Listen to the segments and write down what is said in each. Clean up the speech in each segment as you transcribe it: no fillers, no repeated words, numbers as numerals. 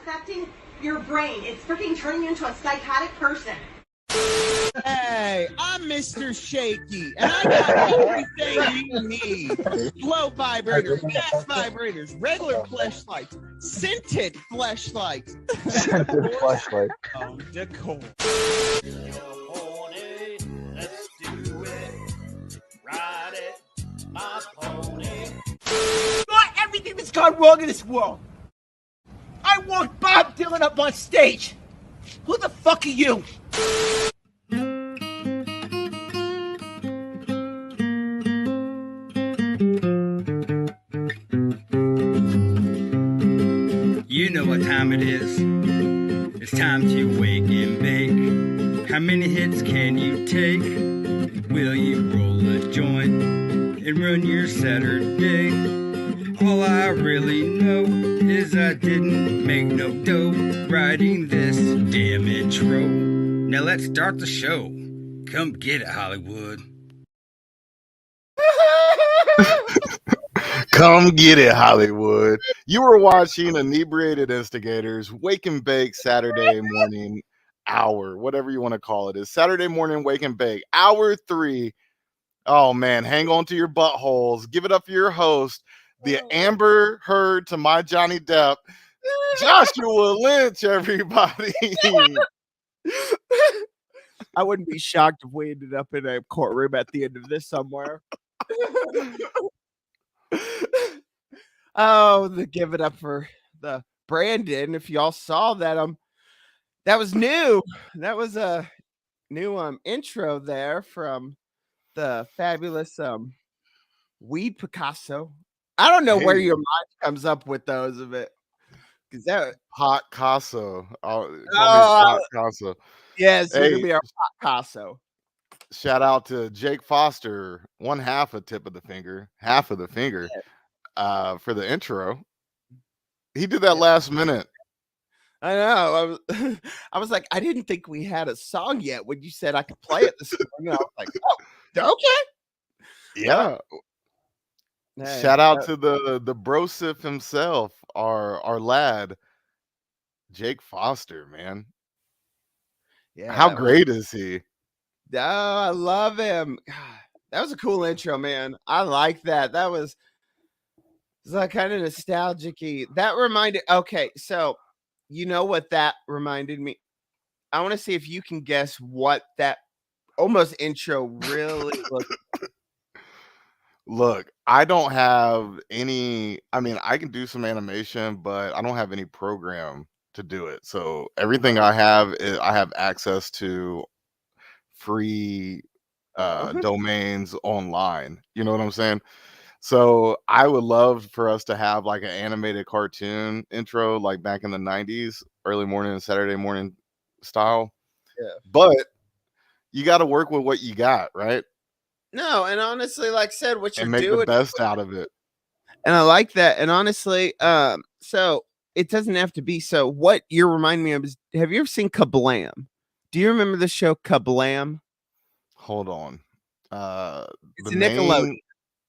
affecting your brain. It's freaking turning you into a psychotic person. Hey, I'm Mr. Shaky, and I got everything you need. Slow vibrators, fast vibrators, regular fleshlights, scented fleshlights. Scented fleshlight. Decor. Pony, let's do it. Ride it, my pony. Not everything that's gone wrong in this world. I want Bob Dylan up on stage. Who the fuck are you? You know what time it is. It's time to wake and bake. How many hits can you take? Will you roll a joint and run your Saturday? All I really know is I didn't make no dough writing this damn intro. Now let's start the show. Come get it, Hollywood. Come get it, Hollywood. You were watching Inebriated Instigators Wake and Bake Saturday morning hour, whatever you want to call it. Is Saturday morning Wake and Bake hour 3. Oh man, hang on to your buttholes. Give it up for your host, the Amber Heard to my Johnny Depp, Joshua Lynch, everybody. I wouldn't be shocked if we ended up in a courtroom at the end of this somewhere. Oh, give it up for the Brandon. If y'all saw that, that was new. That was a new intro there from the fabulous Weed Picasso. I don't know where your mind comes up with those of it. Because that Hot Casso. Hot Casso. Yes, it's gonna be our Hot Casso. Shout out to Jake Foster, one half a tip of the finger, half of the finger, for the intro. He did that last minute. I know. I was like, I didn't think we had a song yet when you said I could play it this morning. I was like, oh, okay. Yeah. Hey, Shout out to the brosif himself, our lad, Jake Foster, man. Yeah. How great is he? Oh, I love him. God, that was a cool intro, man. I like that. That was like kind of nostalgic-y. That reminded, okay, so you know what that reminded me? I want to see if you can guess what that almost intro really looked like. Look, I don't have any, I mean, I can do some animation, but I don't have any program to do it. So everything I have is I have access to free domains online. You know what I'm saying? So I would love for us to have like an animated cartoon intro, like back in the 90s, early morning and Saturday morning style. Yeah. But you got to work with what you got, right? No, and honestly, like I said, what you're And make doing, the best out of it. and I like that. And honestly, so it doesn't have to be. So what you're reminding me of is, have you ever seen Kablam? Do you remember the show Kablam? Hold on. It's a Nickelodeon.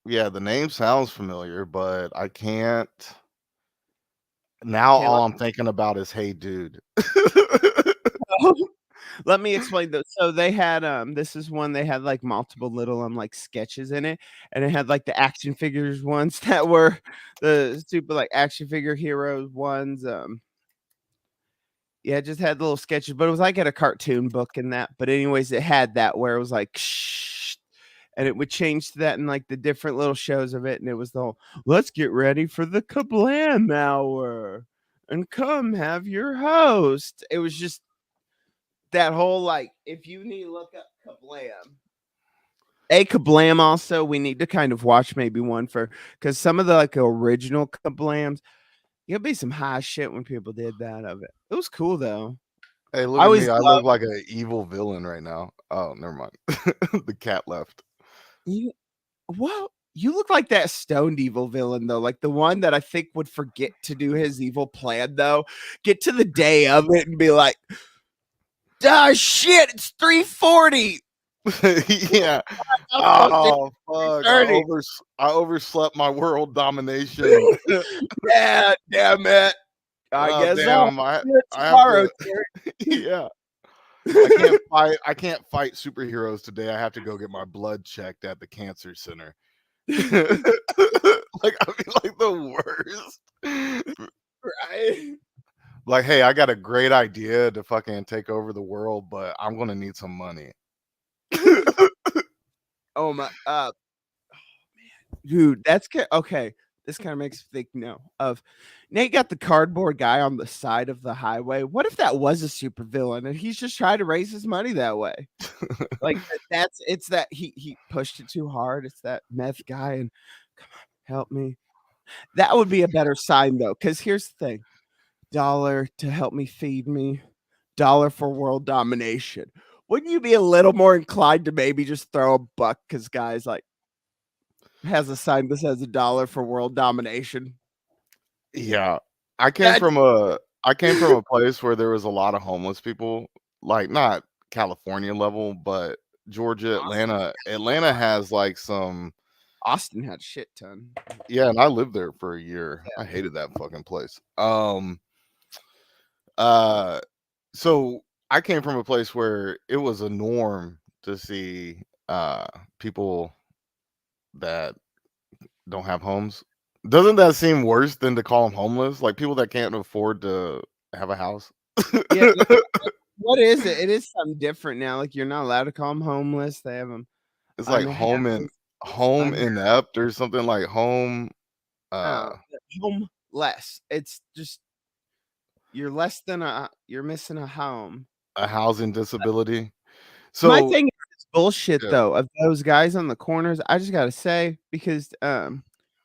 Yeah, the name sounds familiar, but I can't. Now all I'm thinking about is Hey Dude. Let me explain those. So they had this is one they had like multiple little like sketches in it, and it had like the action figures ones that were the super like action figure heroes ones. Yeah, it just had little sketches, but it was like at a cartoon book and that. But anyways, it had that where it was like shh, and it would change to that in like the different little shows of it, and it was the whole let's get ready for the Kablam hour and come have your host. It was just that whole like, if you need to look up Kablam also, we need to kind of watch maybe one for, because some of the like original Kablams, it'll be some high shit when people did that of it. It was cool though. Hey, look at me. I look like an evil villain right now. Oh, never mind. The cat left. You look like that stoned evil villain though, like the one that I think would forget to do his evil plan though. Get to the day of it and be like, ah, shit, it's 3:40. Yeah. Oh fuck! I overslept my world domination. Yeah, damn it. I Oh, guess damn, I'll I see you I have tomorrow, to. Terry. Yeah, I can't fight superheroes today. I have to go get my blood checked at the cancer center. Like I mean, like the worst. Right. Like, hey, I got a great idea to fucking take over the world, but I'm gonna need some money. Oh my dude, that's okay. This kind of makes me think now of Nate got the cardboard guy on the side of the highway. What if that was a supervillain and he's just trying to raise his money that way? Like it's that he pushed it too hard. It's that meth guy and come on, help me. That would be a better sign though, because here's the thing: dollar to help me feed me, dollar for world domination. Wouldn't you be a little more inclined to maybe just throw a buck because guys like has a sign that says $1 for world domination? Yeah, I came That from a place where there was a lot of homeless people, like not California level, but Georgia, Atlanta. Atlanta has like some. Austin had a shit ton. Yeah, and I lived there for a year. I hated that fucking place. So I came from a place where it was a norm to see people that don't have homes. Doesn't that seem worse than to call them homeless? Like people that can't afford to have a house. Yeah, no, what is it? It is something different now. Like you're not allowed to call them homeless. They have them It's like home inept or something like home. Homeless. It's just you're missing a home. A housing disability. My So thing is bullshit Yeah. though of those guys on the corners. I just gotta say, because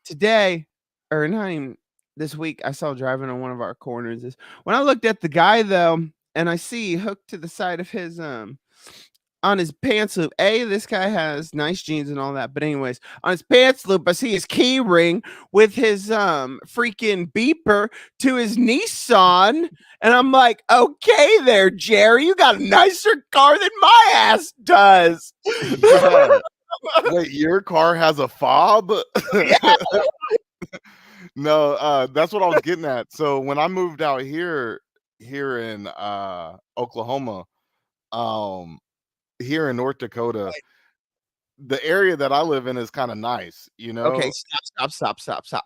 today or not even this week, I saw driving on one of our corners is when I looked at the guy though, and I see hooked to the side of his on his pants loop. This guy has nice jeans and all that, but anyways, on his pants loop, I see his key ring with his freaking beeper to his Nissan, and I'm like, okay, there, Jerry, you got a nicer car than my ass does. yeah. Wait, your car has a fob? Yeah. No, that's what I was getting at. So when I moved out here in Oklahoma, here in North Dakota, the area that I live in is kind of nice, you know. Okay, stop.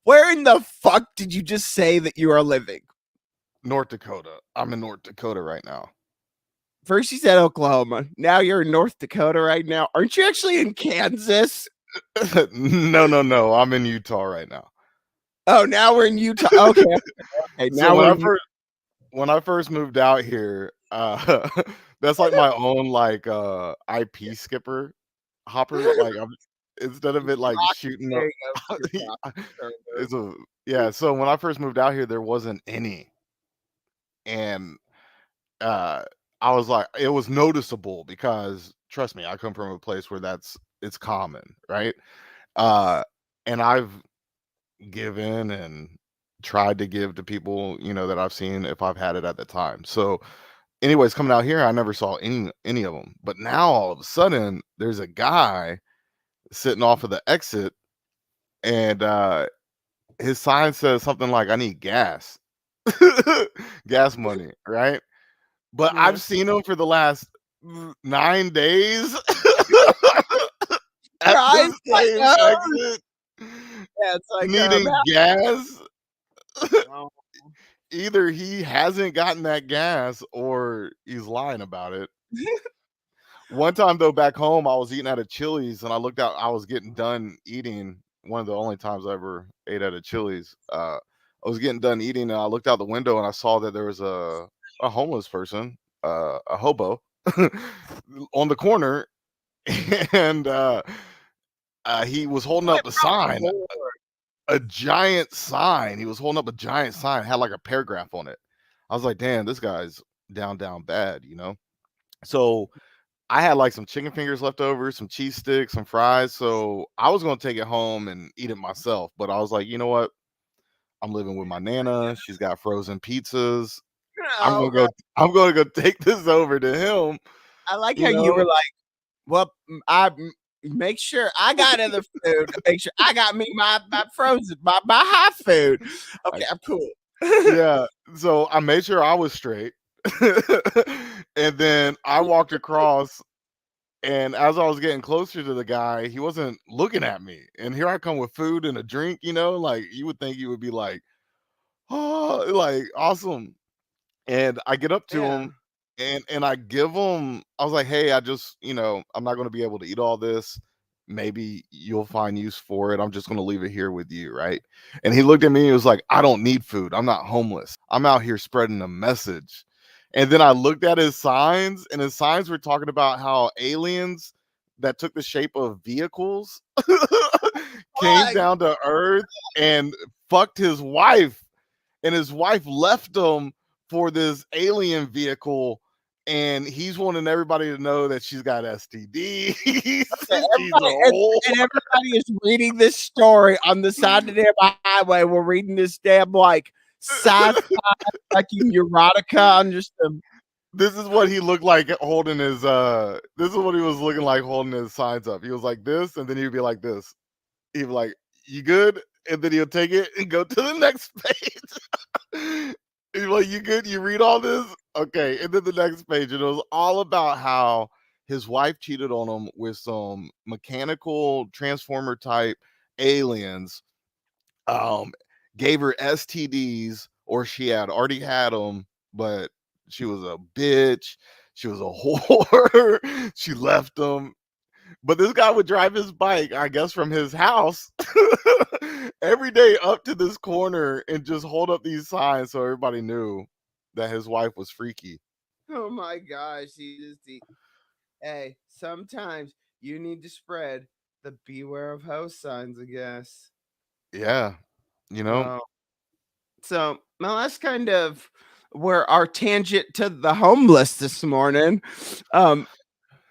Where in the fuck did you just say that you are living? North Dakota. I'm in North Dakota right now. First you said Oklahoma. Now you're in North Dakota right now. Aren't you actually in Kansas? No. I'm in Utah right now. Oh, now we're in Utah. Okay. Now So when I first moved out here, that's like my own like IP skipper hopper. Like instead of it like shooting there up, you go. So when I first moved out here, there wasn't any, and I was like, it was noticeable because trust me, I come from a place where it's common, right? And I've given and tried to give to people, you know, that I've seen if I've had it at the time. So anyways, coming out here, I never saw any of them. But now all of a sudden, there's a guy sitting off of the exit, and his sign says something like, "I need gas, gas money," right? But Yeah. I've seen him for the last 9 days at Right? the same exit, Yeah, it's like needing gas. oh, Either he hasn't gotten that gas or he's lying about it. One time though, back home, I was eating at a Chili's and I looked out. I was getting done eating. One of the only times I ever ate at a Chili's. I was getting done eating and I looked out the window and I saw that there was a homeless person, a hobo, on the corner, and he was holding up a sign. A giant sign. He was holding up a giant sign, had like a paragraph on it. I was like, damn, this guy's down bad, you know? So I had like some chicken fingers left over, some cheese sticks, some fries. So I was going to take it home and eat it myself. But I was like, you know what? I'm living with my Nana. She's got frozen pizzas. I'm going to go take this over to him. I like how you were like, well, I make sure I got other food. Make sure I got me my frozen, my hot food. Okay, I'm cool. Yeah. So I made sure I was straight. And then I walked across, and as I was getting closer to the guy, he wasn't looking at me. And here I come with food and a drink, like you would think he would be like, oh, like awesome. And I get up to Yeah. him and I give him, I was like, hey, I just, I'm not going to be able to eat all this. Maybe you'll find use for it. I'm just going to leave it here with you. Right. And he looked at me and he was like, I don't need food. I'm not homeless. I'm out here spreading a message. And then I looked at his signs, and his signs were talking about how aliens that took the shape of vehicles came down to Earth and fucked his wife. And his wife left him for this alien vehicle, and he's wanting everybody to know that she's got STDs. She's old. And everybody is reading this story on the side of the damn highway. We're reading this damn like sci-fi fucking erotica on just a This is what he looked like holding his this is what he was looking like holding his signs up. He was like this, and then he'd be like this. He'd be like, you good? And then he'll take it and go to the next page. He's like, you good? You read all this? Okay. And then the next page, and it was all about how his wife cheated on him with some mechanical transformer type aliens, gave her STDs, or she had already had them, but she was a bitch. She was a whore. She left him. But this guy would drive his bike, I guess, from his house every day up to this corner and just hold up these signs so everybody knew that his wife was freaky. oh my gosh, hey, sometimes you need to spread the beware of house signs, I guess. Yeah. So well, that's kind of where our tangent to the homeless this morning.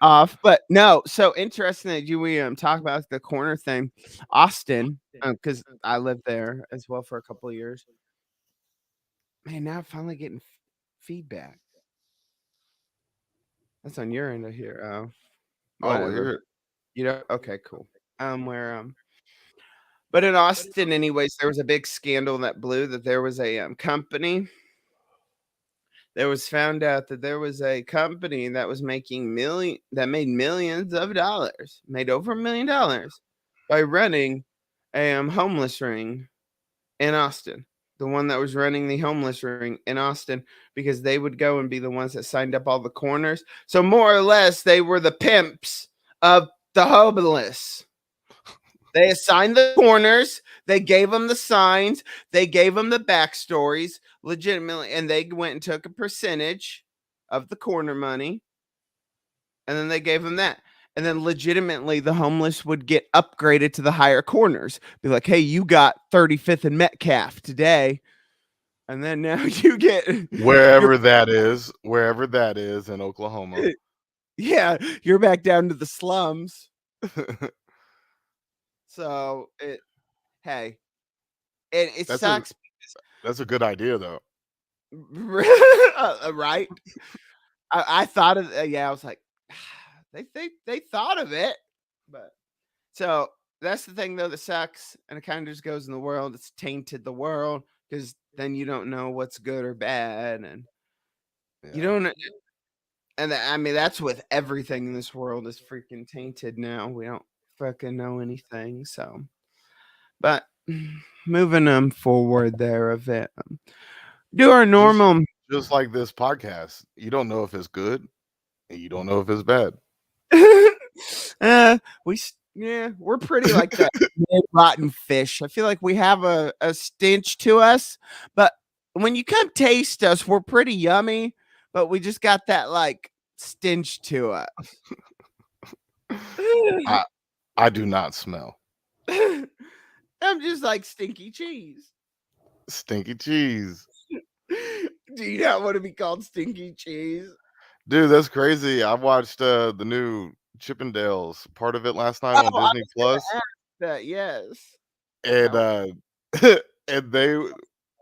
Off, but no, so interesting that we talk about the corner thing. Austin, because I lived there as well for a couple of years. Man, now I'm finally getting feedback. That's on your end of here. Oh, Whatever. Okay, cool. But in Austin, anyways, there was a big scandal that blew that there was a company. There was found out that there was a company that was made millions of dollars, made over $1 million by running a homeless ring in Austin. The one that was running the homeless ring in Austin, because they would go and be the ones that signed up all the corners. So more or less, they were the pimps of the homeless. They assigned the corners. They gave them the signs. They gave them the backstories legitimately. And they went and took a percentage of the corner money. And then they gave them that. And then legitimately the homeless would get upgraded to the higher corners. Be like, hey, you got 35th and Metcalf today. And then now you get wherever that is in Oklahoma. Yeah, you're back down to the slums. So it sucks. That's a good idea, though. Right? I thought of I was like, they thought of it, but so that's the thing though that sucks, and it kind of just goes in the world. It's tainted the world because then you don't know what's good or bad, and you don't. And I mean that's with everything in this world is freaking tainted now. We don't fucking know anything, so but moving forward there a bit, do our normal just like this podcast. You don't know if it's good and you don't know if it's bad. We're pretty like that rotten fish. I feel like we have a stench to us, but when you come taste us, we're pretty yummy, but we just got that like stench to us. I do not smell. I'm just like stinky cheese. Stinky cheese. Do you not want to be called stinky cheese? Dude, that's crazy. I watched the new Chippendales part of it last night on Disney Plus. That yes. And and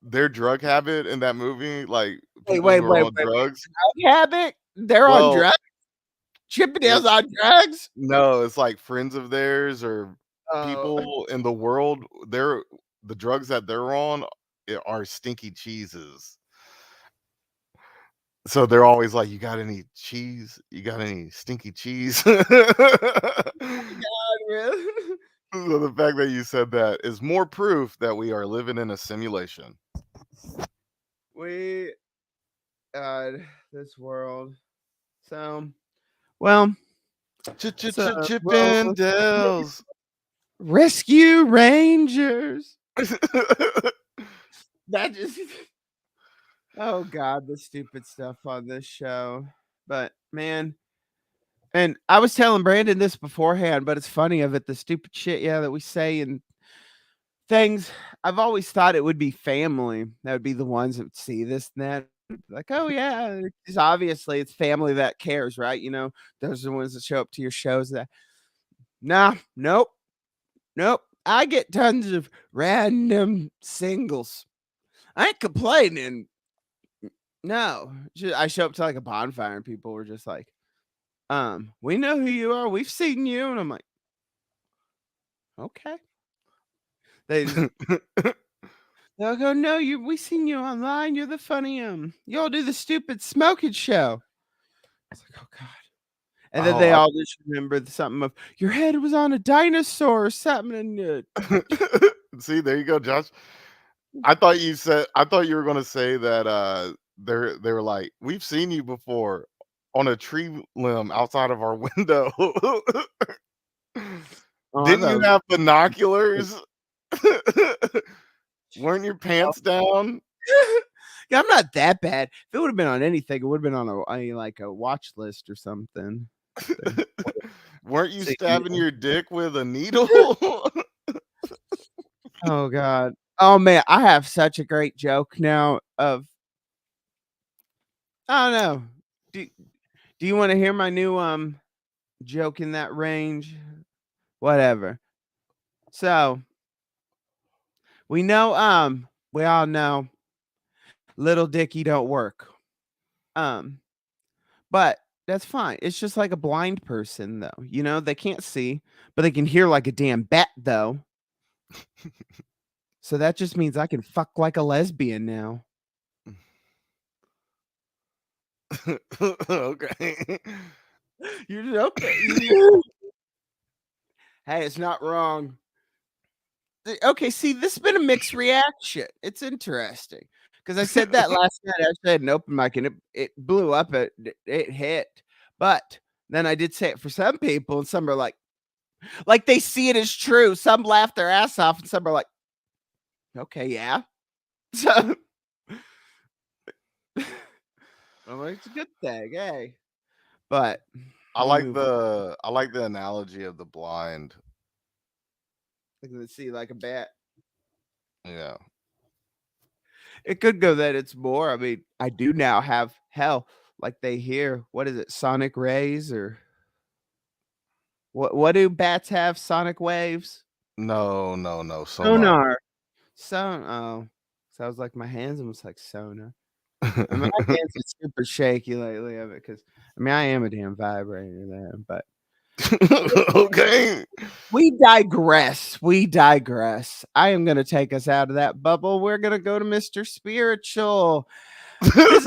their drug habit in that movie, like wait, drugs. Drug habit? They're on drugs? Chippendales on drugs? No, it's like friends of theirs or people in the world. The drugs that they're on are stinky cheeses. So they're always like, "You got any cheese? You got any stinky cheese?" So Really? the fact that you said that is more proof that we are living in a simulation. We, this world. So, well, so, well, Chippendales. Rescue Rangers. That just. Oh God, the stupid stuff on this show. But man, and I was telling Brandon this beforehand, but it's funny of it, the stupid shit, yeah, that we say and things. I've always thought it would be family that would be the ones that would see this and that. Like, oh yeah, it's obviously it's family that cares, right? You know, those are the ones that show up to your shows. That nah, nope. I get tons of random singles. I ain't complaining. No, I show up to like a bonfire and people were just like, we know who you are. We've seen you. And I'm like, okay. They'll go, no, we seen you online. You're the funny, you all do the stupid smoking show. I was like, oh God. And then they all just remember something of your head was on a dinosaur or something. And see, there you go, Josh. I thought you were gonna say that they were like, we've seen you before on a tree limb outside of our window. Didn't you have binoculars? Weren't your pants down? Yeah, I'm not that bad. If it would have been on anything, it would have been on a watch list or something. Weren't you stabbing your dick with a needle? Oh God. Oh man, I have such a great joke now of I don't know. Do you want to hear my new joke in that range? Whatever. So we all know little Dicky don't work. But that's fine. It's just like a blind person though. You know, they can't see, but they can hear like a damn bat though. So that just means I can fuck like a lesbian now. Okay. You're okay. Hey, it's not wrong. Okay, see, this has been a mixed reaction. It's interesting because I said that last night. I said an open mic and it blew up. It hit, but then I did say it for some people, and some are like they see it as true. Some laugh their ass off, and some are like, okay, yeah. So well, it's a good thing, hey. But I like the analogy of the blind. Let's see, like a bat. Yeah. It could go that it's more. I mean, I do now have like they hear, what is it, sonic rays or what do bats have? Sonic waves? No. Sonar. Sounds like my hands almost like sonar. I mean, my hands are super shaky lately of it because I mean I am a damn vibrator there, but okay. We digress. I am going to take us out of that bubble. We're going to go to Mr. Spiritual. From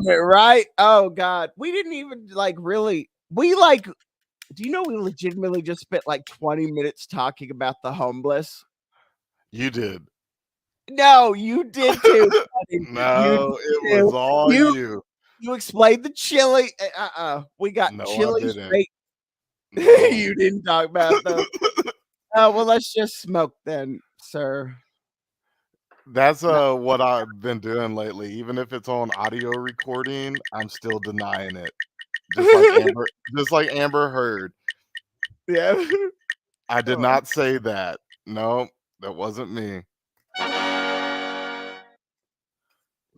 it, right? Oh God. We didn't even really do you know we legitimately just spent like 20 minutes talking about the homeless? You did. No, you did too. No, it was all you. You explained the chili. We got chili straight. No. You didn't talk about those. Oh, well, let's just smoke then, sir. That's what I've been doing lately. Even if it's on audio recording, I'm still denying it. Just like Amber Heard. Yeah. I did not say that. No, that wasn't me.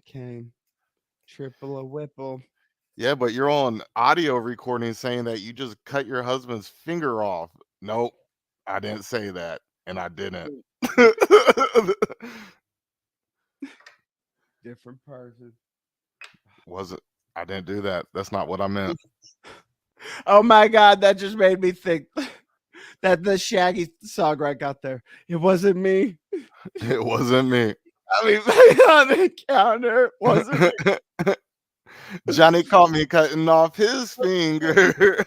Okay. Triple a Whipple. Yeah, but you're on audio recording saying that you just cut your husband's finger off. Nope, I didn't say that, and I didn't. Different person. I didn't do that. That's not what I meant. Oh my God, that just made me think. That the Shaggy song right got there. It wasn't me. It wasn't me. I mean, on the counter, wasn't me. Johnny caught me cutting off his finger.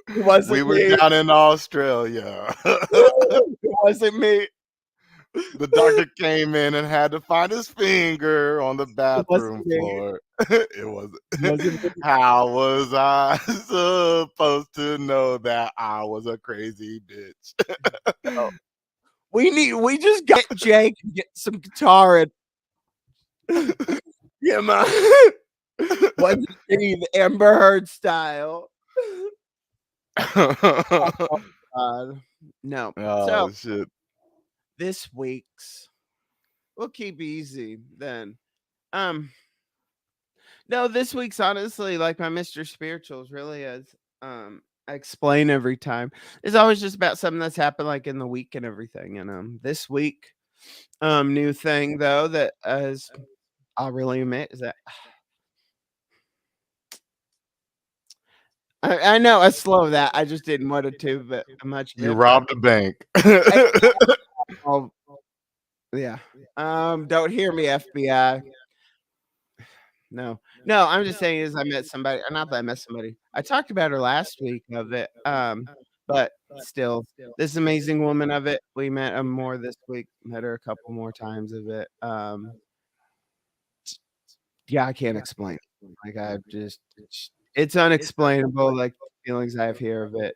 It wasn't We were me. down in Australia. It wasn't me. The doctor came in and had to find his finger on the bathroom me. floor. It wasn't. Wasn't me. How was I supposed to know that I was a crazy bitch? We just got Jake and get some guitar and yeah, man. Wasn't me, the Amber Heard style. No. Oh So shit. this week's we'll keep easy then. No, this week's honestly like my Mr. Spirituals really is. I explain every time. It's always just about something that's happened like in the week and everything. And this week, new thing though that as I'll really admit is that I know I slow that. I just didn't want to, but much You robbed a bank. Oh, yeah. Don't hear me, FBI. No, I'm just saying is I met somebody, or not that I met somebody. I talked about her last week of it. But still, this amazing woman of it. We met more this week. Met her a couple more times of it. Yeah, I can't explain. Like I just, it's unexplainable. Like the feelings I have here of it,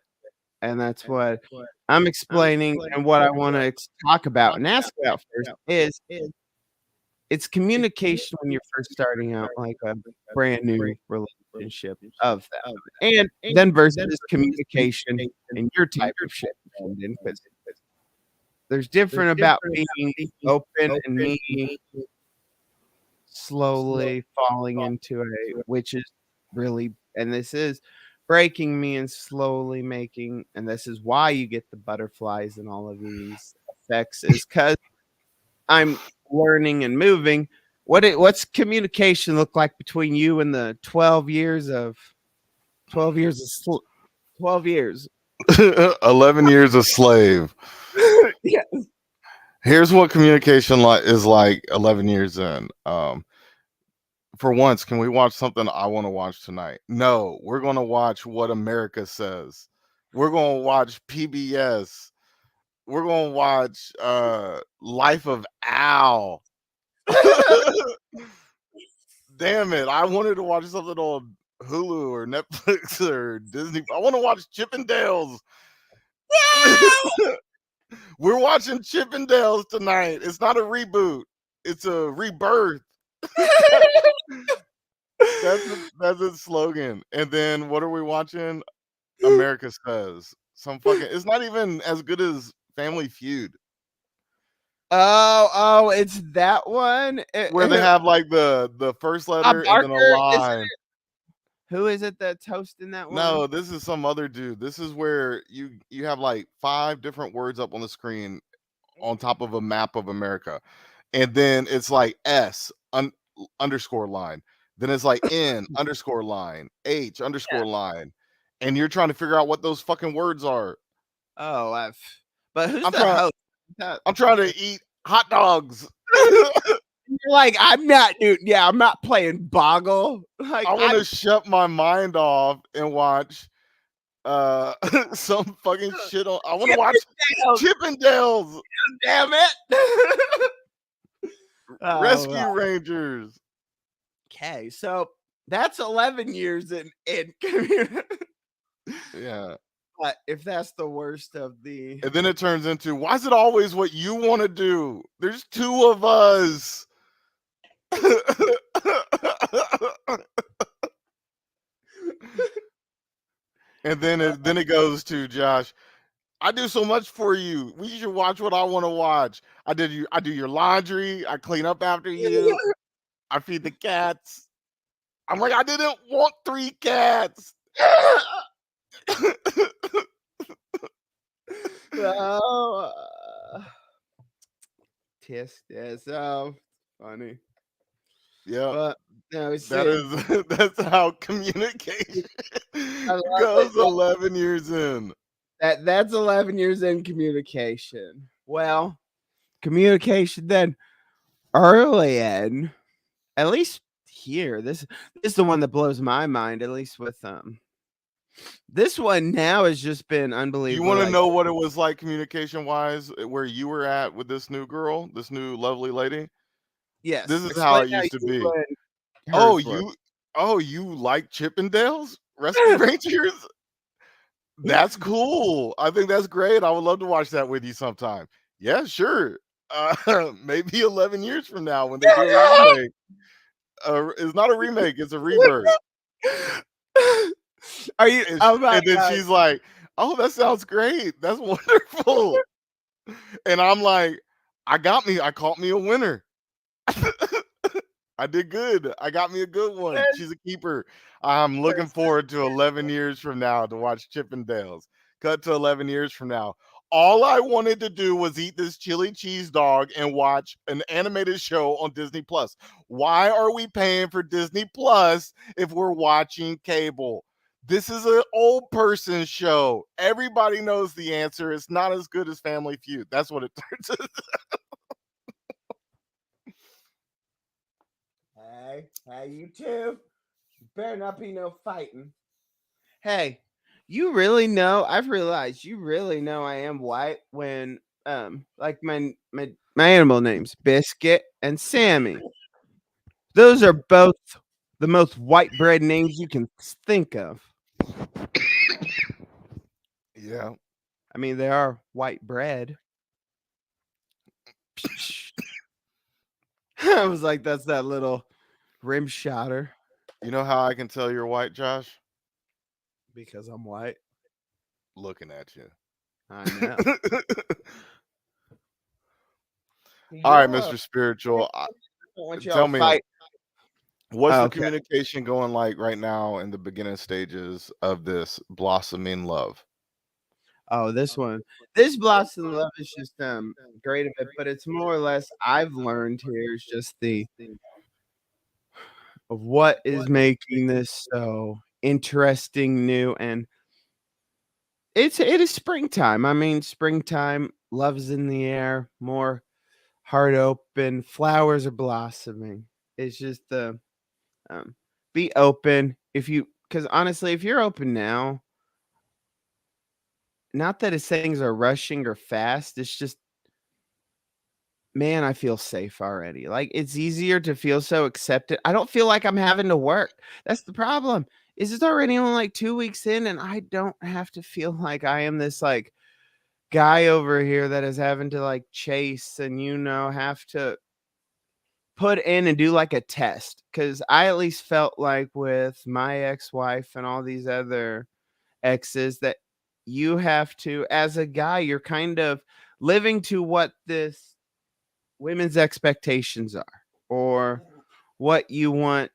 and that's what I'm explaining. And what I want to talk about and ask about first is it's communication when you're first starting out, like a brand new relationship of that, and then versus communication in your type of shit. Because there's different about being open and me slowly falling into a, which is really, and this is breaking me and slowly making, and this is why you get the butterflies and all of these effects, is because I'm learning and moving. What's communication look like between you and the 12 years? 11 years a slave. Yeah. Here's what communication is like 11 years in. For once, can we watch something I want to watch tonight? No, we're going to watch What America Says. We're going to watch PBS. We're going to watch Life of Al. Damn it. I wanted to watch something on Hulu or Netflix or Disney. I want to watch Chippendales. We're watching Chippendales tonight. It's not a reboot. It's a rebirth. That's its slogan. And then what are we watching? America Says. It's not even as good as Family Feud. Oh, it's that one where they have like the first letter and then a line. Who is it that's hosting that one? No, this is some other dude. This is where you have like 5 different words up on the screen on top of a map of America. And then it's like S underscore line. Then it's like N underscore line, H underscore line. And you're trying to figure out what those fucking words are. Oh, but who's the host? I'm trying to eat hot dogs. You're like, I'm not, dude. Yeah, I'm not playing Boggle. Like, I want to shut my mind off and watch some fucking shit on. I want to watch Chippendales. Damn it. Rescue Rangers. Okay, so that's 11 years in community. Yeah. But if that's the worst of the, and then it turns into, why is it always what you want to do? There's 2 of us. And then it goes to Josh. I do so much for you. We should watch what I want to watch. I do your laundry. I clean up after you. I feed the cats. I'm like, I didn't want 3 cats. Oh, is so funny. Yeah, but no, that's how communication goes 11 years in. That's 11 years in communication. Well, communication then early in, at least here. This is the one that blows my mind, at least with this one now has just been You unbelievable. want to like, know what it was like communication wise, where you were at with this new girl, this new lovely lady? yes. This is how explain it used to you be. and Oh, hers were. you like Chippendales Rescue Rangers? That's cool. I think that's great. I would love to watch that with you sometime. Yeah, sure. Maybe 11 years from now when they do a remake. It's not a remake, it's a rebirth. Are you? And, Oh my and then God. she's like, "Oh, that sounds great. That's wonderful." And I'm like, I caught me a winner. I did good. I got me a good one. She's a keeper. I'm looking forward to 11 years from now to watch Chippendales. Cut to 11 years from now. All I wanted to do was eat this chili cheese dog and watch an animated show on Disney Plus. Why are we paying for Disney Plus if we're watching cable? This is an old person show. Everybody knows the answer. It's not as good as Family Feud. That's what it turns out. Hey, you too. Better not be no fighting. Hey, you really know? I've realized you really know I am white when like my animal names, Biscuit and Sammy. Those are both the most white bread names you can think of. Yeah. I mean, they are white bread. I was like, that's that little rim shotter You know how I can tell you're white, Josh? because I'm white. Looking at you. I know. All right, Mr. Spiritual. Tell me, what's the Okay. communication going like right now in the beginning stages of this blossoming love? Oh, this blossom love is just great of it, but it's more or less I've learned here is just of what is making this so interesting, new, and it is springtime. I mean, springtime, love's in the air, more heart open, flowers are blossoming. It's just be open because honestly, if you're open now, not that it's things are rushing or fast, it's just man, I feel safe already. Like it's easier to feel so accepted. I don't feel like I'm having to work. That's the problem. Is it's already only like 2 weeks in and I don't have to feel like I am this like guy over here that is having to like chase and have to put in and do like a test cuz I at least felt like with my ex-wife and all these other exes that you have to as a guy you're kind of living to what this women's expectations are or what you want,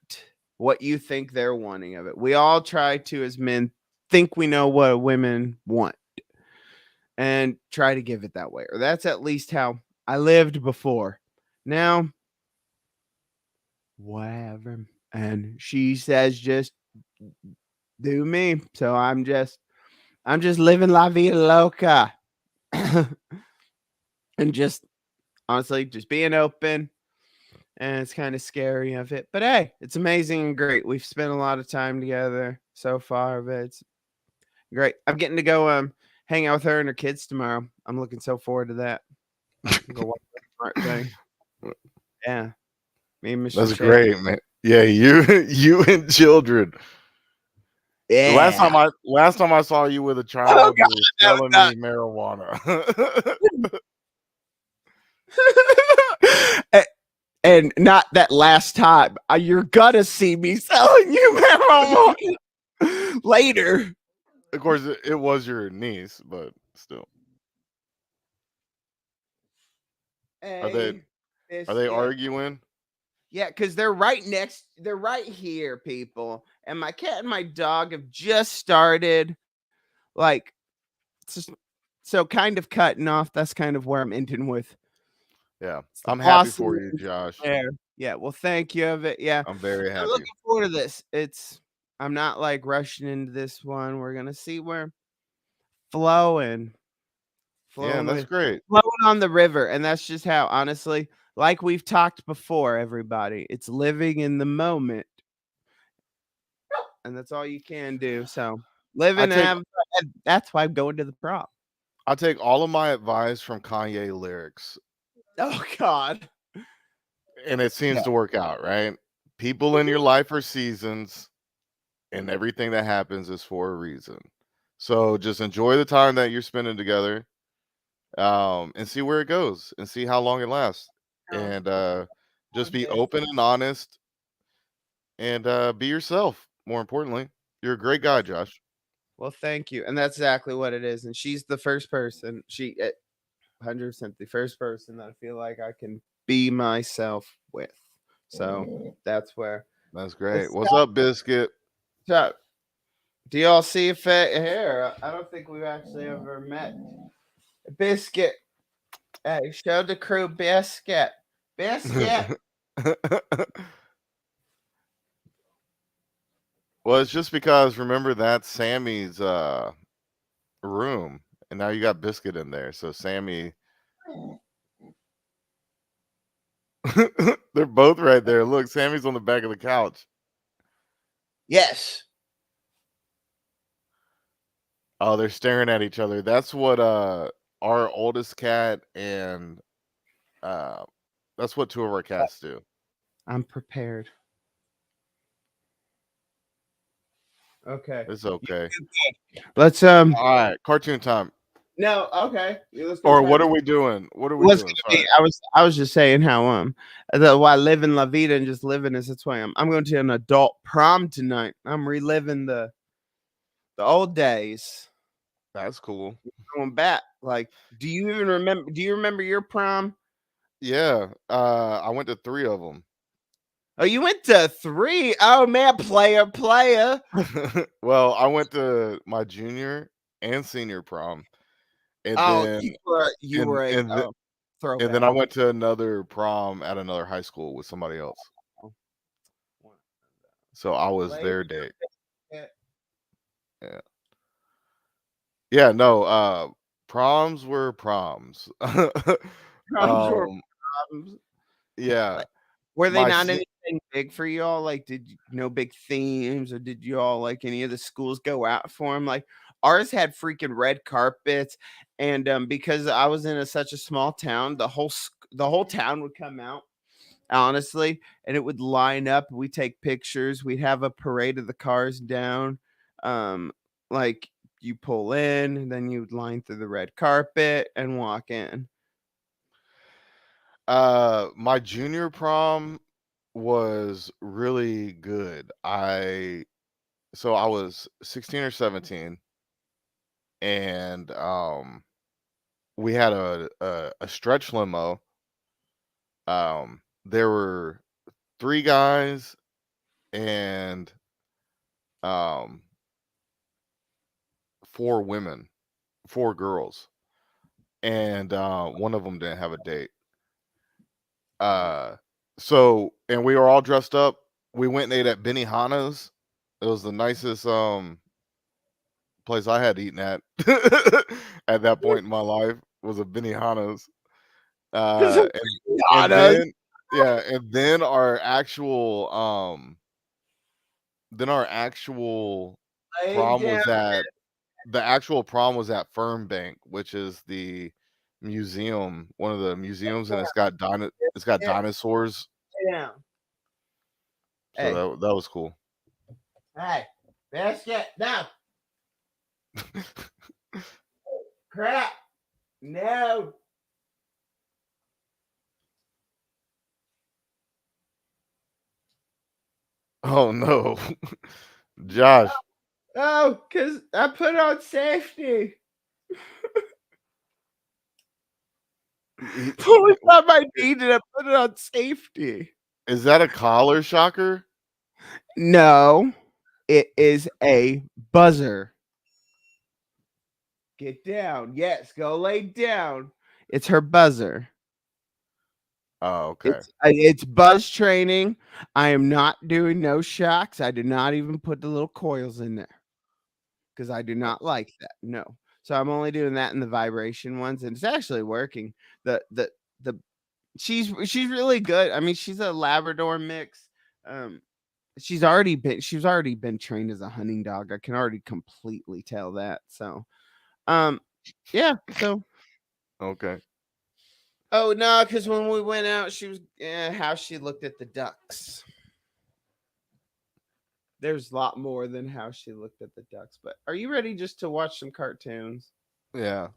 what you think they're wanting of it. We all try to, as men, think we know what women want and try to give it that way. Or that's at least how I lived before. Now, whatever. And she says, just do me. So I'm just living la vida loca. And just honestly, just being open, and it's kind of scary of it. But hey, it's amazing and great. We've spent a lot of time together so far, but it's great. I'm getting to go hang out with her and her kids tomorrow. I'm looking so forward to that. Go watch that smart thing. Yeah, me and Mr. That's Shea. great, man. Yeah, you and children. Yeah. The last time I saw you with a child, you were selling me marijuana. And not that last time. You're gonna see me selling you marijuana later. Of course, it was your niece, but still. Are they arguing? Yeah, because they're right here, people. And my cat and my dog have just started, like, so kind of cutting off. That's kind of where I'm ending with. Yeah, the I'm happy blossom for you, Josh. there. Yeah, well, thank you of it. Yeah, I'm very I'm happy. looking forward to this. I'm not like rushing into this one. We're gonna see where flowing. Yeah, and that's with- great. flowing on the river. And that's just how, honestly, like we've talked before, everybody, it's living in the moment. And that's all you can do. So live and take- have fun. That's why I'm going to the prom. I take all of my advice from Kanye lyrics, Oh God. and it seems to work out, right? People in your life are seasons, and everything that happens is for a reason. So just enjoy the time that you're spending together, and see where it goes, and see how long it lasts, and just be open and honest, and be yourself. More importantly, you're a great guy, Josh. Well, thank you. And that's exactly what it is. And she's the first person. 100% the first person that I feel like I can be myself with. So that's where. That's great. It's What's up, Biscuit? So, do y'all see if it here? I don't think we've actually ever met. Biscuit. Hey, show the crew Biscuit. Biscuit. Well, it's just because remember that's Sammy's room, and now you got Biscuit in there. So Sammy, they're both right there. Look, Sammy's on the back of the couch. Yes. Oh, they're staring at each other. That's what our oldest cat and that's what two of our cats do. I'm prepared. Okay. It's okay. Let's All right, cartoon time. No, okay. Let's go Or time. what are we doing? What are we What's doing? gonna be, Sorry. I was just saying how why living La Vida and just living is its way. I'm going to an adult prom tonight. I'm reliving the old days. That's cool. Going back. Like, do you remember your prom? Yeah. I went to 3 of them. Oh, you went to 3. Oh man, player. Well, I went to my junior and senior prom. And then you were a throwback. and then I went to another prom at another high school with somebody else. So I was their date. Yeah. Yeah, no, proms were proms. Proms were Um, proms. yeah. Were they My not se- anything big for y'all? Like, did no big themes, or did y'all like any of the schools go out for them? Like, ours had freaking red carpets, and because I was in such a small town, the whole town would come out, honestly, and it would line up. We take pictures. We'd have a parade of the cars down, like you pull in, and then you'd line through the red carpet and walk in. My junior prom was really good. So I was 16 or 17, and we had a stretch limo. There were 3 guys and 4 women, 4 girls, and one of them didn't have a date. So and we were all dressed up. We went and ate at Benihana's. It was the nicest place I had eaten at at that point in my life was a Benihana's. And then our actual prom was at the actual prom was at Fern Bank, which is the museum, one of the museums, and it's got dinosaurs. Yeah. So that was cool. Hey, basket, no. Crap. No. Oh no. Josh. Oh, because I put on safety. Only time I needed, I put it on safety. Is that a collar shocker? No, it is a buzzer. Get down. Yes, go lay down. It's her buzzer. Oh, okay. It's buzz training. I am not doing no shocks. I did not even put the little coils in there because I do not like that. No. So I'm only doing that in the vibration ones, and it's actually working. The she's really good. I mean, she's a Labrador mix. Um, she's already been trained as a hunting dog. I can already completely tell that. So, yeah. So, Okay. oh no, because when we went out, she was how she looked at the ducks. There's a lot more than how she looked at the ducks. But are you ready just to watch some cartoons? Yeah.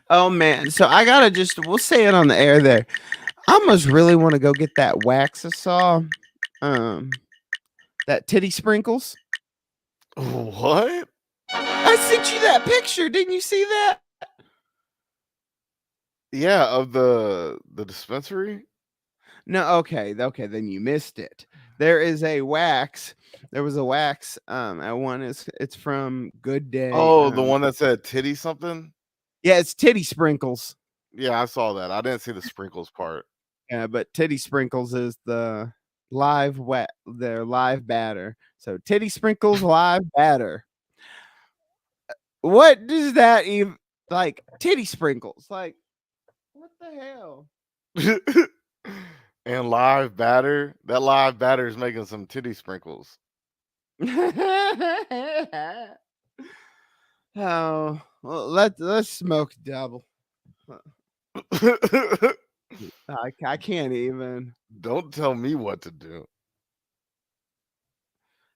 Oh man, so I gotta we'll say it on the air there. I almost really want to go get that wax I saw. That titty sprinkles. What? I sent you that picture. Didn't you see that? Yeah, of the dispensary. No, okay, then you missed it. There is a wax. There was a wax. It's from Good Day. Oh, the one that said titty something. Yeah, it's titty sprinkles. Yeah, I saw that. I didn't see the sprinkles part. Yeah, but titty sprinkles is the their live batter. So titty sprinkles live batter. What does that even like? Titty sprinkles, like what the hell? And live batter. That live batter is making some titty sprinkles. Oh, well, let's smoke double. I can't even. Don't tell me what to do.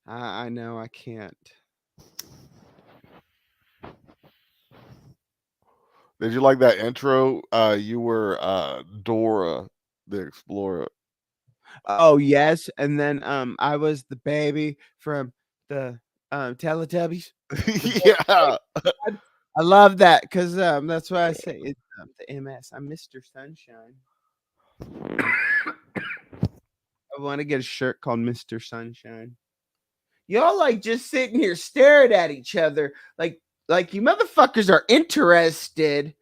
I know I can't. Did you like that intro? You were Dora the Explorer. Oh yes, and then I was the baby from the Teletubbies. Yeah. I love that because that's why I say it's the MS. I'm Mr. Sunshine. I want to get a shirt called Mr. Sunshine. Y'all like just sitting here staring at each other like you motherfuckers are interested.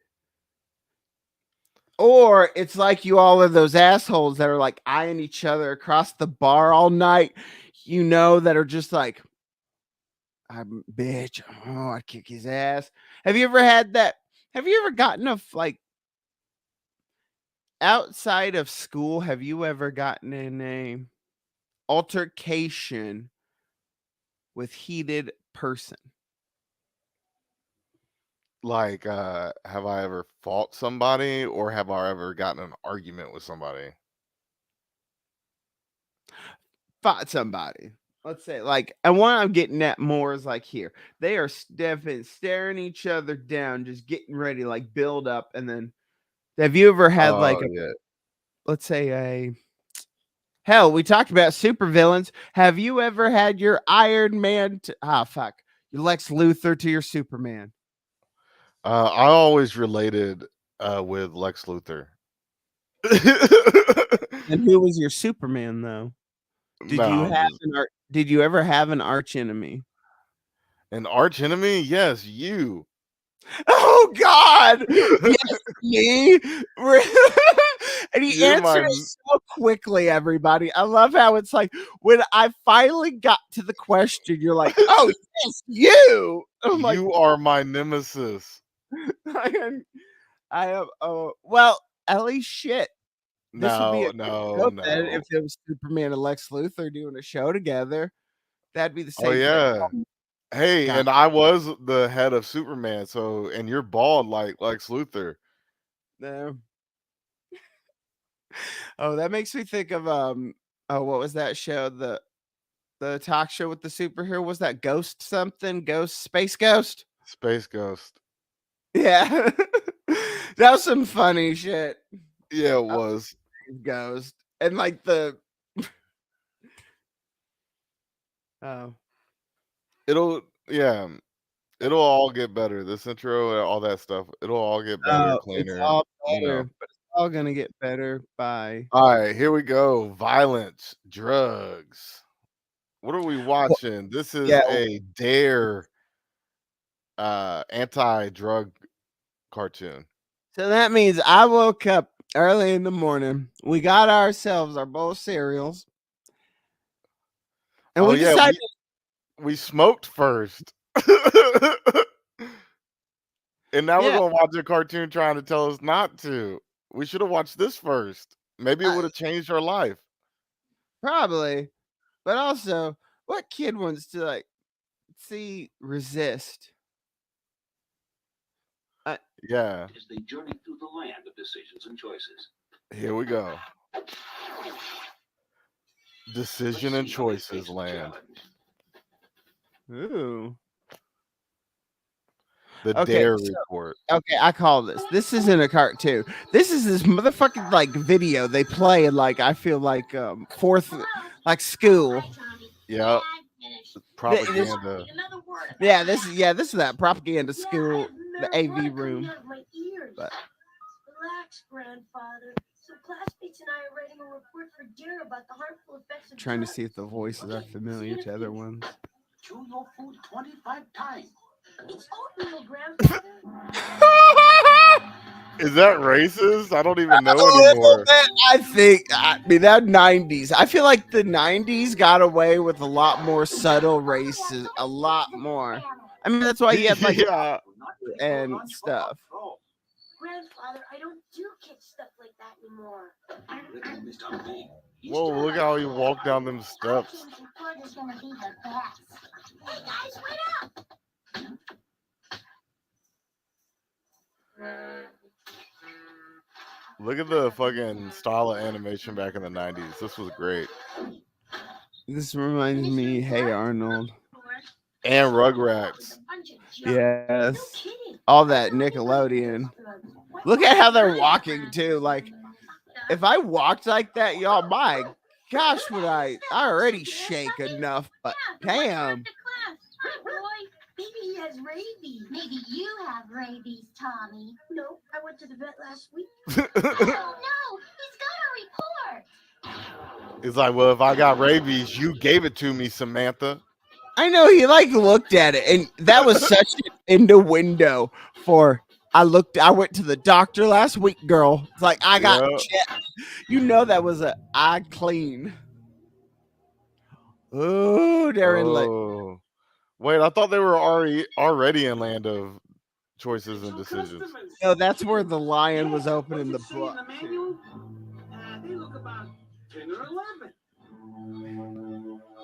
Or it's like you all are those assholes that are like eyeing each other across the bar all night, that are just like, I'm bitch. Oh, I'd kick his ass. Have you ever had that? Have you ever gotten outside of school? Have you ever gotten in a altercation with heated person? Like, have I ever fought somebody or have I ever gotten an argument with somebody? Fought somebody. Let's say, and what I'm getting at more is like here. They are definitely staring each other down, just getting ready, like build up. And then have you ever had let's say hell, we talked about supervillains. Have you ever had your Iron Man your Lex Luthor to your Superman? I always related with Lex Luthor. And who was your Superman though? Did you ever have an arch enemy? An arch enemy? Yes, you. Oh God! Yes, me. And he answered it so quickly. Everybody, I love how it's like when I finally got to the question, you're like, "Oh yes, you." I'm like, you are my nemesis. I am. Oh well, at least shit. This would be No. if it was Superman and Lex Luthor doing a show together. That'd be the same. Oh yeah. Thing. Hey, and I was the head of Superman, and you're bald like Lex Luthor. No. Oh, that makes me think of what was that show? The talk show with the superhero, was that Ghost something? Space Ghost? Space Ghost. Yeah. That was some funny shit. Yeah, it was. Ghost. And like the oh. It'll all get better. This intro, all that stuff, it'll all get better, cleaner. It's all better, but it's all gonna get better by. All right, here we go. Violence, drugs. What are we watching? This is a Dare anti-drug cartoon. So that means I woke up early in the morning. We got ourselves our bowl of cereals. And Oh, we yeah, decided we smoked first. And now we're Yeah. gonna watch a cartoon trying to tell us not to. We should have watched this first. Maybe it I- would have changed our life. probably, but also, what kid wants to like see Resist? Yeah, As they journey through the land of decisions and choices. here we go. Decision and choices land. Ooh. The Okay, Dare so- Report. Okay, I call this. This isn't a cartoon. This is this motherfucking like video they play in like I feel like fourth like school. Yeah, propaganda. Yeah, this is that propaganda school, the AV room. But Relax, grandfather. So classmates and I are writing a report for dinner about the harmful effects of trying to drugs. see if the voices are familiar to other ones. Chew your food 25 times. It's oatmeal, grandfather. Is that racist? I don't even know A little anymore. bit, I think. I mean, that 90s. I feel like the 90s got away with a lot more subtle races, a lot more. I mean, that's why you had like Yeah. and stuff. Grandfather, I don't do kid stuff like that anymore. Whoa, look how he walked down them steps. Report is gonna be the best. Hey guys, wait up! Look at the fucking style of animation back in the 90s. This was great. This reminds me, Hey Arnold. And Rugrats. Yes. All that Nickelodeon. Look at how they're walking too. Like, if I walked like that, y'all, my gosh, would I already shake enough, but damn. Maybe he has rabies. Maybe you have rabies, Tommy. No, I went to the vet last week. Oh no, he's got a report. It's like, well, if I got rabies, you gave it to me, Samantha. I know he like looked at it, and that was such an innuendo for I went to the doctor last week, girl. It's like I got checked. You know that was a eye clean. Oh, they're in like Oh. Wait, I thought they were already in Land of Choices and Decisions. no, that's where the lion was opening the What's it say book. in the manual? They look about 10 or 11.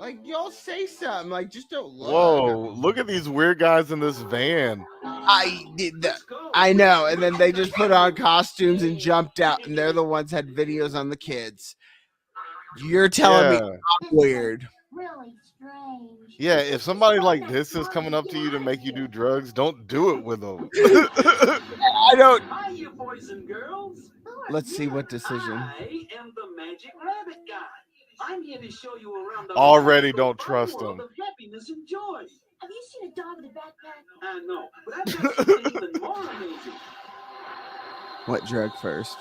Like y'all say something, like just don't look. Whoa, look at these weird guys in this van. I did that. Let's go. I know, and then they just put on costumes and jumped out, and they're the ones had videos on the kids. You're telling me Yeah. I'm weird. Really strange. Yeah, if somebody like this is coming up to you to make you do drugs, don't do it with them. I don't. Hi, you boys and girls. Let's see what decision. I am the Magic Rabbit Guy. I'm here to show you around the Already magical don't trust world him. of happiness and joy. Have you seen a dog with a backpack? No, but I've got something even more amazing. What drug first?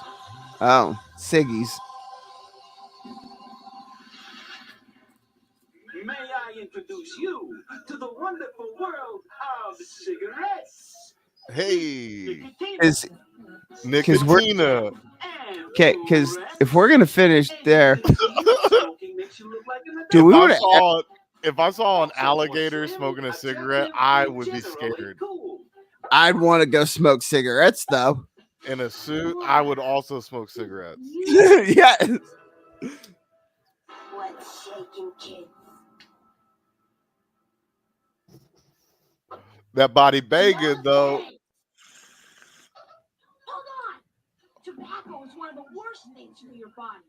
Oh, Siggy's. May I introduce you to the wonderful world of cigarettes? Hey, Is Nicotina. And okay? Because cigarettes. if we're gonna finish there, Smoking makes you look like an do we If I want to? if I saw an alligator smoking a cigarette, I would be Generally scared. cool. I'd want to go smoke cigarettes though. In a suit, I would also smoke cigarettes. Yes. What's shaking, kids? That body banging though. Hold on. Tobacco is one of the worst things for your body.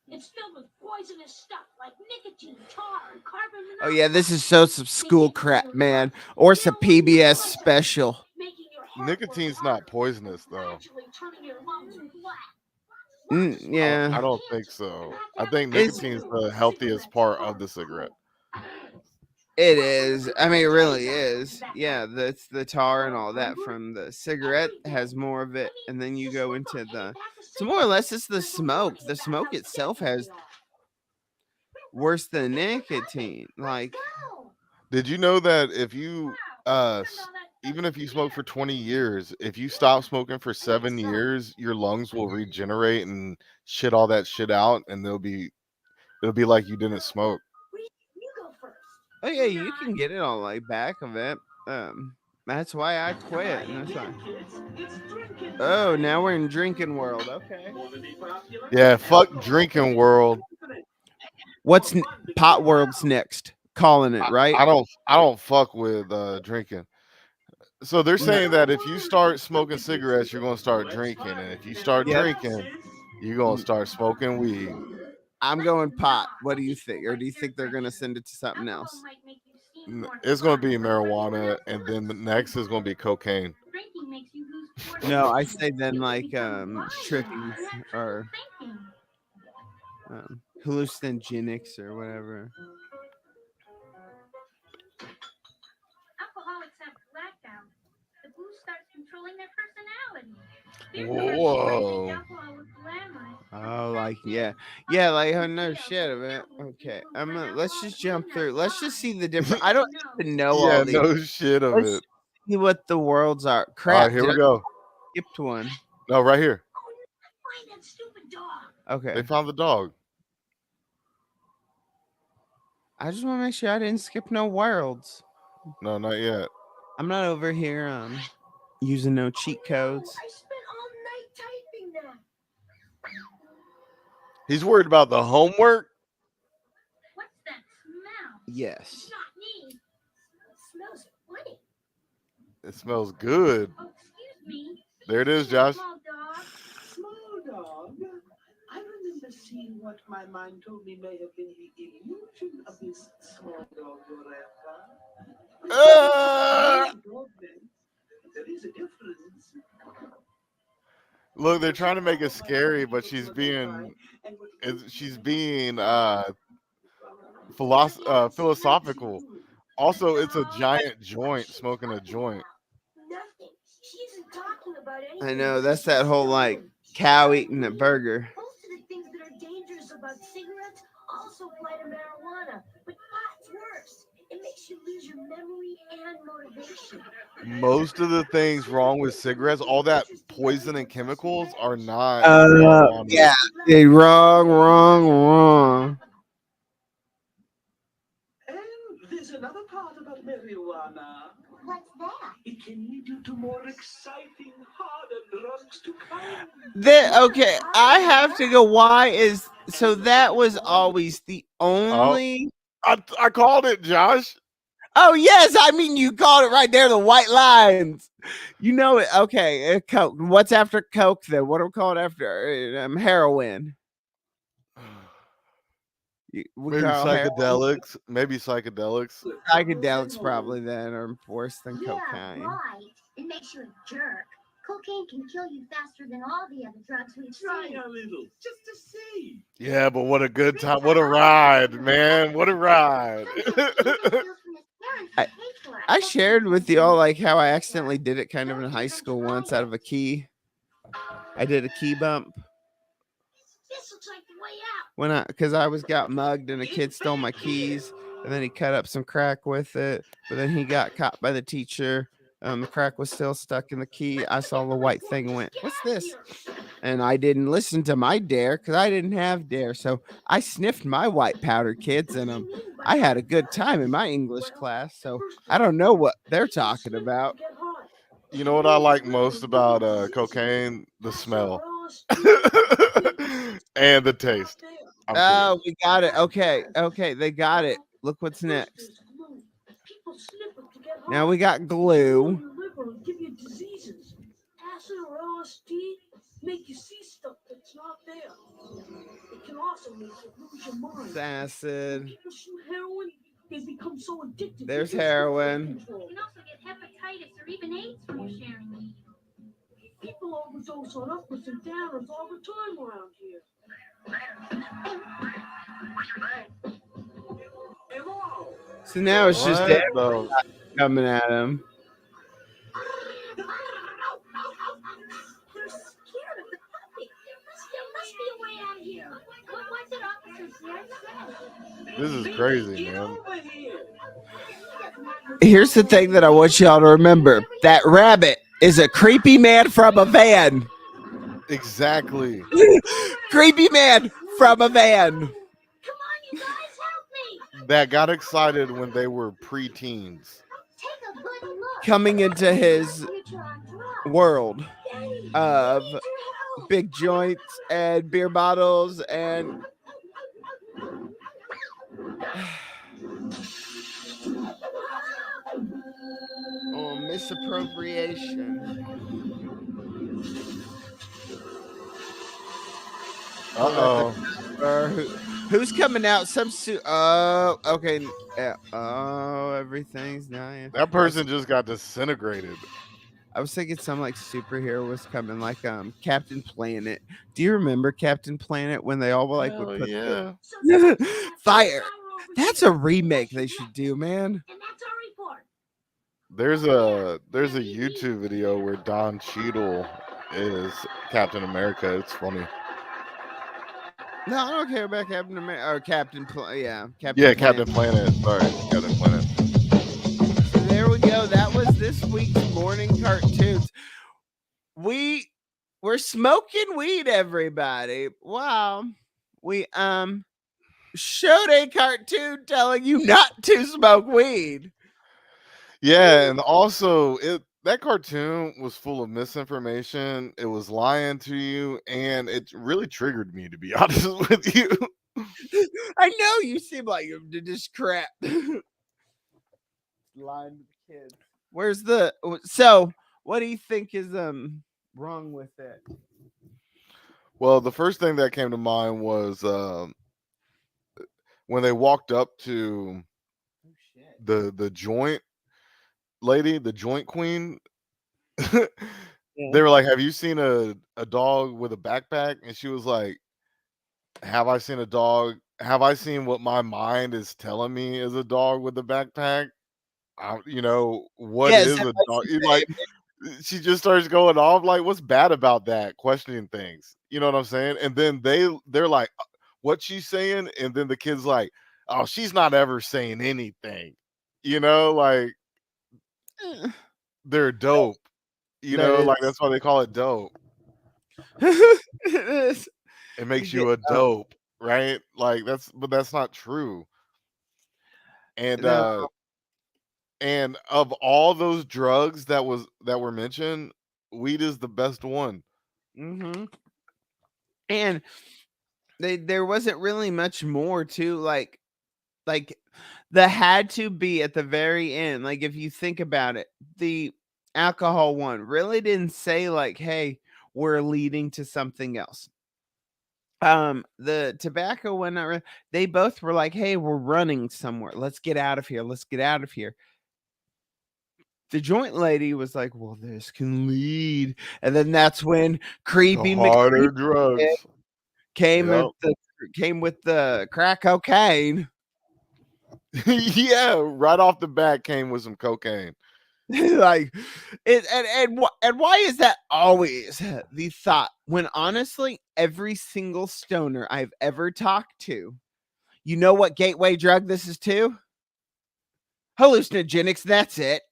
It's filled with poisonous stuff like nicotine, tar, and carbon monoxide. Oh yeah, this is so some school crap, man, or some PBS special. Making your heart Nicotine's work not harder, poisonous though. gradually turning your lungs black. Yeah. I don't think so. I think It's- nicotine's the healthiest part of the cigarette. It is. I mean, it really is. Yeah, that's the tar and all that from the cigarette has more of it, and then you go into the. So more or less, it's the smoke. The smoke itself has worse than nicotine. Like, Did you know that if you even if you smoke for 20 years, if you stop smoking for 7 years, your lungs will regenerate and shit all that shit out, and it'll be like you didn't smoke. Oh yeah, you can get it on like back of it. That's why I quit. And that's why. Oh, now we're in drinking world. Okay. Yeah, fuck drinking world. What's pot world's next? Calling it right. I don't fuck with drinking. So they're saying that if you start smoking cigarettes, you're gonna start drinking, and if you start drinking, you're gonna start smoking weed. I'm going pot. What do you think? Or do you think they're gonna send it to something else? It's gonna be marijuana, and then the next is gonna be cocaine. No, I say then like trippies or hallucinogenics or whatever. Alcoholics have blackouts. The booze starts controlling their personality. Whoa. Oh, like yeah, like oh no shit of it. Okay, let's just jump through. Let's just see the different. I don't even know all Yeah, these. no shit of Let's it. see what the worlds are. All Crap. right, here we did I go. Skipped one. No, right here. Find that stupid dog. Okay. They found the dog. I just want to make sure I didn't skip no worlds. No, not yet. I'm not over here using no cheat codes. I spent all night typing that. He's worried about the homework. What's that smell? Yes. Not me. It smells funny. It smells good. Oh, excuse me. There it is, Josh. Small dog. Small dog. I remember seeing what my mind told me may have been the illusion of this small dog you're after. There is a difference. Look, they're trying to make it scary, but she's being philosophical. Also, it's a giant joint, smoking a joint. Nothing. She isn't talking about anything. I know, that's that whole like cow eating a burger. Most of the things that are dangerous about cigarettes also apply to marijuana, but pot's worse. It makes you lose your memory and motivation. Most of the things wrong with cigarettes, all that poison and chemicals, are not. Yeah, wrong. And there's another part about marijuana. What's that? It can lead you to more exciting, harder drugs to come. Okay, I have to go. Why is so? That was always the only. I called it, Josh. Oh yes, I mean you called it right there. The white lines. You know it. Okay, Coke. What's after Coke then? What do we call it after heroin? Maybe psychedelics. Maybe psychedelics. Psychedelics probably then are worse than Yeah, cocaine. right. It makes you a jerk. Cocaine can kill you faster than all the other drugs we've Try seen. a little, just to see. Yeah, but what a good time. What a ride, man. What a ride. I shared with y'all like how I accidentally did it kind of in high school once out of a key. I did a key bump This looks like the way out. because I got mugged and a kid stole my keys and then he cut up some crack with it, but then he got caught by the teacher. The crack was still stuck in the key. I saw the white thing and went, "What's this?" And I didn't listen to my dare because I didn't have dare. So I sniffed my white powder, kids, and I had a good time in my English class. So I don't know what they're talking about. You know what I like most about cocaine? The smell and the taste. I'm kidding. Oh, we got it. Okay, they got it. Look what's next. Now we got glue. Give you diseases. Acid or LSD make you see stuff that's not there. It can also make you lose your mind. It's acid. People shoot heroin, they become so addicted. There's they can't heroin. control. You can also get hepatitis or even AIDS from your sharing needle. People overdose on uppers and downers all the time around here. Hello. So now it's just What dead the- coming at him. They're scared of the puppy. There must be a way out of here. What did Officer Zed say? This is crazy, Get man. over here. Here's the thing that I want y'all to remember. That rabbit is a creepy man from a van. Exactly. Creepy man from a van. Come on, you guys, help me. that got excited when they were preteens. Take a good look. coming into his Future on drugs. world Daddy, of I need your help. big joints and beer bottles and oh, misappropriation. Uh-oh. Or who's coming out? Oh, okay. Oh, everything's nice. That person just got disintegrated. I was thinking some like superhero was coming, like Captain Planet. Do you remember Captain Planet when they all were like Hell would put yeah. the fire? That's a remake they should do, man. And that's our report. There's a YouTube video where Don Cheadle is Captain America. It's funny. No, I don't care about Captain America or Captain Captain Yeah, Planet. Captain Planet. Sorry, Captain Planet. So there we go. That was this week's morning cartoons. We're smoking weed, everybody. Wow. We showed a cartoon telling you not to smoke weed. Yeah, and also that cartoon was full of misinformation. It was lying to you, and it really triggered me, to be honest with you. I know you seem like you did this crap. Lying to the kids. Where's the so what do you think is wrong with it? Well, the first thing that came to mind was when they walked up to the joint lady, the joint queen. They were like, "Have you seen a dog with a backpack?" And she was like, "Have I seen a dog? Have I seen what my mind is telling me is a dog with a backpack? What Yes, is have a I dog?" seen Like, she just starts going off like, "What's bad about that?" Questioning things. You know what I'm saying? And then they're like, "What she's saying?" And then the kid's like, "Oh, she's not ever saying anything." Like they're dope. Like that's why they call it dope. It is. It makes You you a dope, right? Like but that's not true. And No. and of all those drugs that were mentioned, weed is the best one. Mm-hmm. And there wasn't really much more to like the had to be at the very end. Like if you think about it, the alcohol one really didn't say like, hey, we're leading to something else. The tobacco one, they both were like, hey, we're running somewhere. Let's get out of here. Let's get out of here. The joint lady was like, well, this can lead. And then that's when Creepy The harder McCreepy drugs. came Yep. with the crack cocaine. Yeah, right off the bat came with some cocaine. Like it and why is that always the thought when honestly every single stoner I've ever talked to, you know what gateway drug this is too? Hallucinogenics, that's it.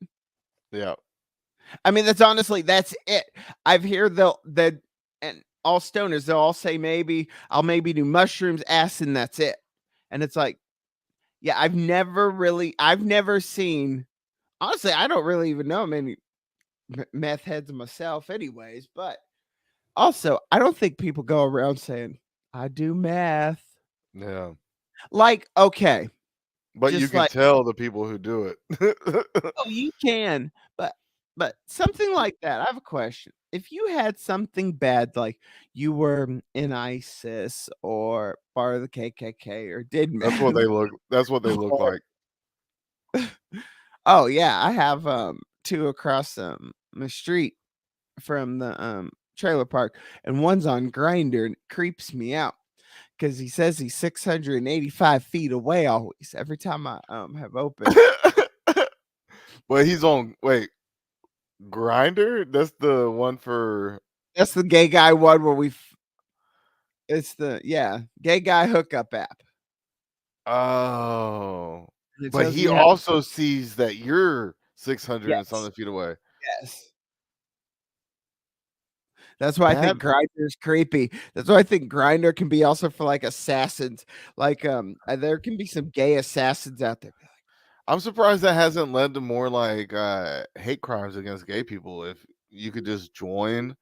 Yeah. I mean, that's it. I've heard and all stoners, they'll all say I'll maybe do mushrooms, acid, and that's it. And it's like, yeah, I've never seen, honestly, I don't really even know many meth heads myself anyways, but also I don't think people go around saying, I do meth. Yeah. Like, okay. But you can tell the people who do it. Oh, you can, but something like that. I have a question. If you had something bad, like you were in ISIS or part of the KKK or did That's what they look. That's what they look like. Oh yeah, I have two across my street from the trailer park, and one's on Grindr, and it creeps me out because he says he's 685 feet away always. Every time I have opened. But he's on Grindr. That's the one for. That's the gay guy one where it's the gay guy hookup app. Oh, It but says he you have- also sees that you're 600 and Yes. something feet away. Yes. That's why I That think Grinder's creepy. That's why I think Grinder can be also for like assassins. Like there can be some gay assassins out there. I'm surprised that hasn't led to more like hate crimes against gay people. If you could just join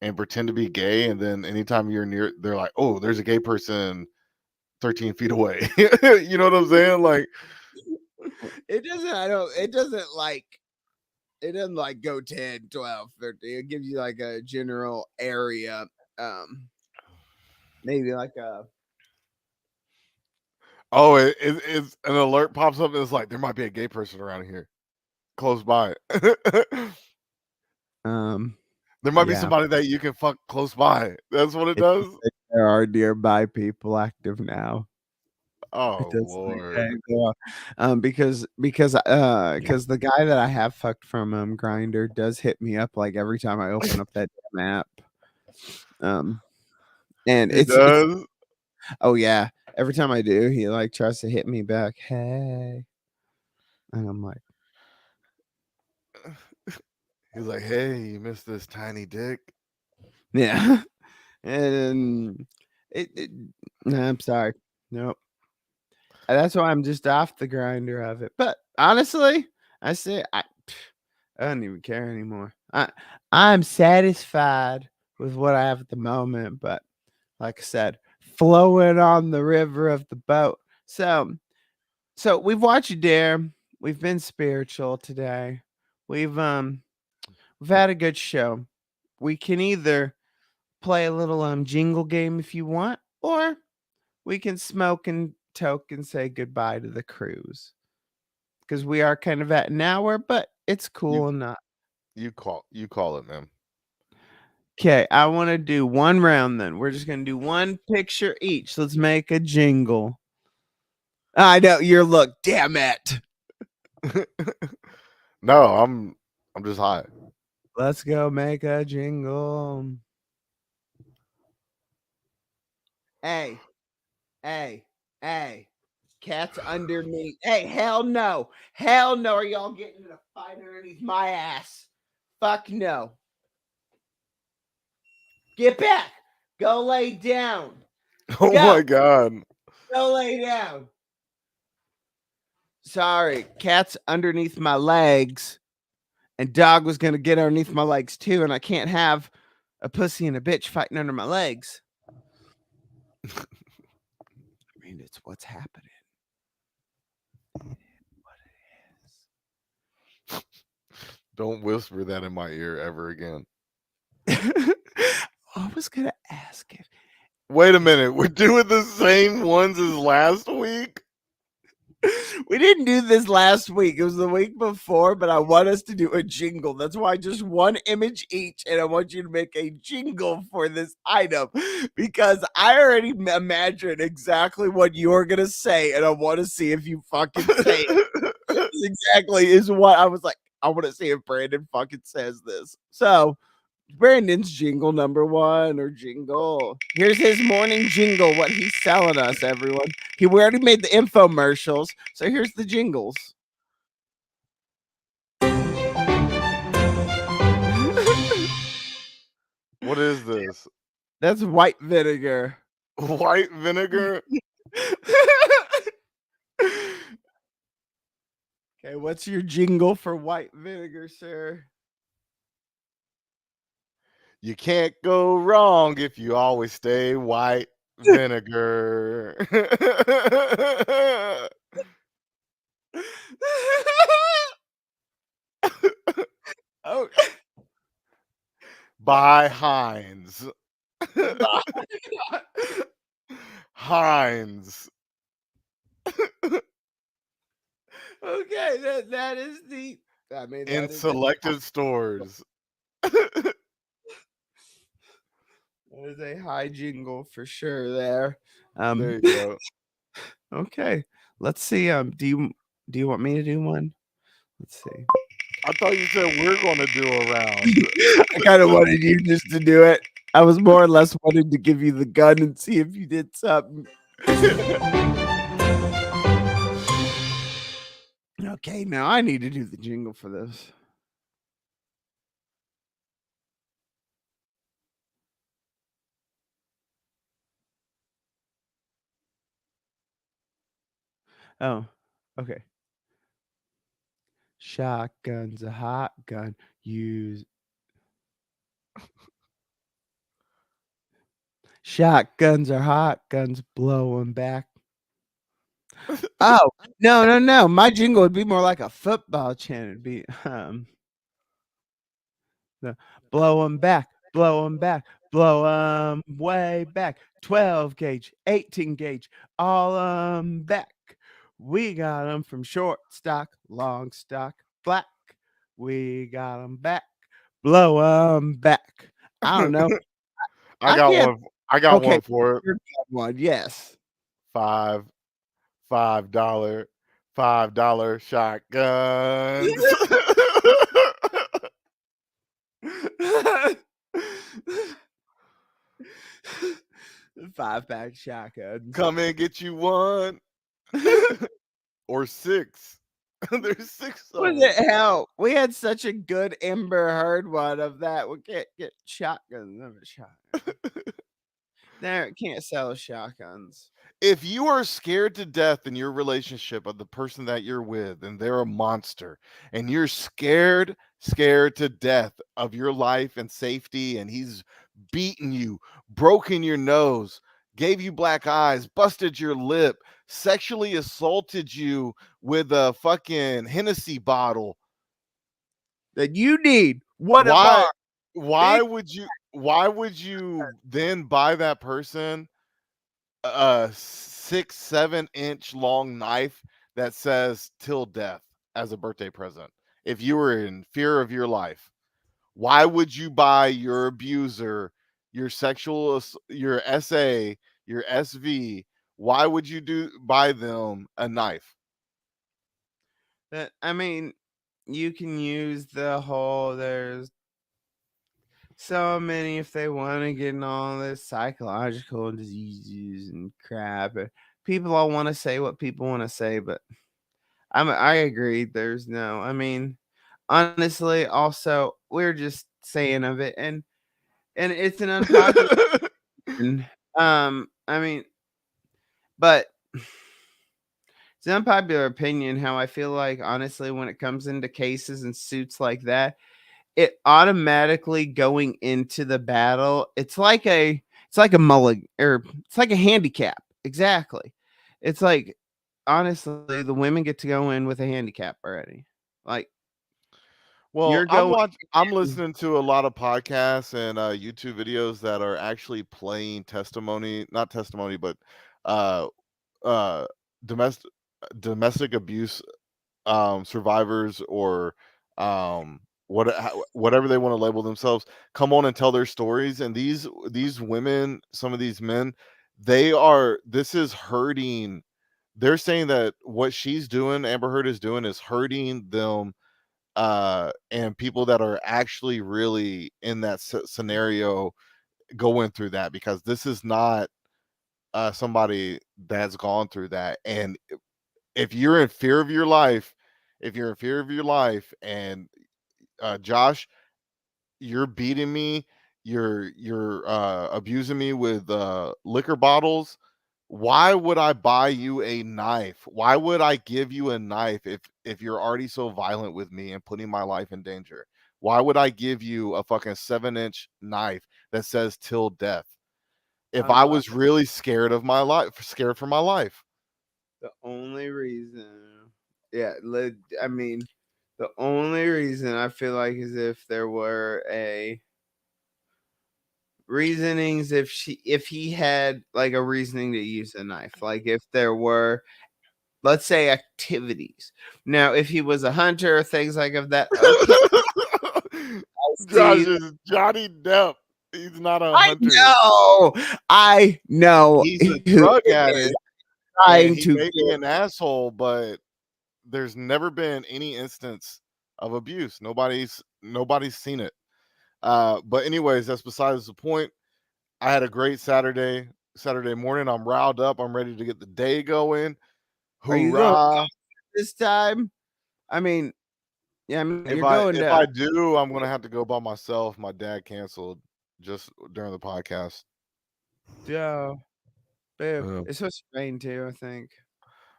and pretend to be gay, and then anytime you're near, they're like, "Oh, there's a gay person 13 feet away." You know what I'm saying? Like, It doesn't like go 10, 12, 13. It gives you like a general area. Maybe like a oh, it's an alert pops up and it's like there might be a gay person around here, close by. There might be yeah. somebody that you can fuck close by. That's what it does. There are nearby people active now. Oh It does Lord. because the guy that I have fucked from Grinder does hit me up like every time I open up that damn app. And It does. oh yeah, every time I do, he like tries to hit me back. Hey, and I'm like, He's like, "Hey, you missed this tiny dick." yeah, and nah, I'm sorry, nope. That's why I'm just off the Grinder of it. But honestly, I don't even care anymore. I'm satisfied with what I have at the moment, but like I said, flowing on the river of the boat. So we've watched Dare. We've been spiritual today. We've had a good show. We can either play a little jingle game if you want, or we can smoke and toke and say goodbye to the cruise. Because we are kind of at an hour, but it's cool enough. You call it, man. Okay, I want to do one round then. We're just going to do one picture each. Let's make a jingle. I know your look. Damn it. No, I'm just high. Let's go make a jingle. Hey. Cat's underneath. Hey, hell no. Hell no. Are y'all getting in a fight underneath my ass? Fuck no. Get back. Go lay down. Oh Go. my God. Go lay down. Sorry, cat's underneath my legs, and dog was gonna get underneath my legs too, and I can't have a pussy and a bitch fighting under my legs. I mean, it's what's happening. What it is. Don't whisper that in my ear ever again. I was gonna ask it. Wait a minute, we're doing the same ones as last week? We didn't do this last week. It was the week before, but I want us to do a jingle. That's why just one image each, and I want you to make a jingle for this item because I already imagine exactly what you're gonna say, and I want to see if you fucking say it. This exactly is what I was like. I want to see if Brandon fucking says this. So Brandon's jingle number one or jingle. Here's his morning jingle, what he's selling us, everyone. We already made the infomercials, so here's the jingles. What is this? That's white vinegar. White vinegar? Okay, what's your jingle for white vinegar, sir? You can't go wrong if you always stay white vinegar. Oh, By Heinz. Heinz. okay, that is the. I mean, In selected stores. That is a high jingle for sure. There you go. Okay, let's see. Do you want me to do one? Let's see. I thought you said we're going to do a round. I kind of wanted you just to do it. I was more or less wanting to give you the gun and see if you did something. Okay, now I need to do the jingle for this. Oh, okay. Shotgun's a hot gun. Use shotguns are hot guns. Blow 'em back. Oh, no. My jingle would be more like a football chant. It'd be the blow 'em back, blow 'em back, blow 'em way back. 12 gauge, 18 gauge, all 'em back. We got 'em from short stock, long stock, black. We got 'em back, blow 'em back. I don't know. I I got can't. one. I got Okay, one for it. you're good one. Yes. $5 shotguns. 5-pack shotguns. Come and get you one or 6. There's 6 of What them. the hell? We had such a good Amber Heard one of that. We can't get shotguns of a shotgun. There, can't sell shotguns. If you are scared to death in your relationship of the person that you're with and they're a monster and you're scared to death of your life and safety and he's beaten you, broken your nose, gave you black eyes, busted your lip, sexually assaulted you with a fucking Hennessy bottle, That you need what a why bar. why would you then buy that person a 6-7 inch long knife that says "till death" as a birthday present? If you were in fear of your life, why would you buy your abuser, your your SA, your SV, why would you buy them a knife? That I mean, you can use the whole there's so many if they want to get in all this psychological diseases and crap. People all want to say what people want to say, but I agree. There's no. I mean, honestly, also we're just saying of it, and it's an unpopular. opinion. I mean, but it's an unpopular opinion. How I feel like honestly, when it comes into cases and suits like that, it automatically going into the battle, it's like a mulligan or it's like a handicap. Exactly. It's like honestly, the women get to go in with a handicap already. Like Well, you're going I'm listening to a lot of podcasts and YouTube videos that are actually playing not testimony, but uh uh domestic abuse survivors or whatever they want to label themselves, come on and tell their stories. And these women, some of these men, this is hurting. They're saying that what she's doing, Amber Heard is doing, is hurting them, and people that are actually really in that scenario going through that, because this is not somebody that's gone through that. And if you're in fear of your life, and Josh, you're beating me, you're abusing me with liquor bottles, why would I buy you a knife? Why would I give you a knife if you're already so violent with me and putting my life in danger? Why would I give you a fucking 7-inch knife that says "till death" if I was really scared for my life? the only reason. Yeah, I mean, the only reason I feel like is if there were a reasonings if he had like a reasoning to use a knife, like if there were, let's say, activities. Now if he was a hunter or things like of that, okay, Josh see. is Johnny Depp. He's not a I hunter. know He's a who drug is addict. trying And he to may be get- an asshole, but there's never been any instance of abuse. Nobody's seen it. But anyways, that's besides the point. I had a great Saturday morning. I'm riled up. I'm ready to get the day going. Are you going Hoorah! this time? I mean, yeah, I mean, If you're going if to. I do, I'm gonna have to go by myself. My dad canceled just during the podcast. Yeah, babe. Yeah. It's supposed to rain too, I think.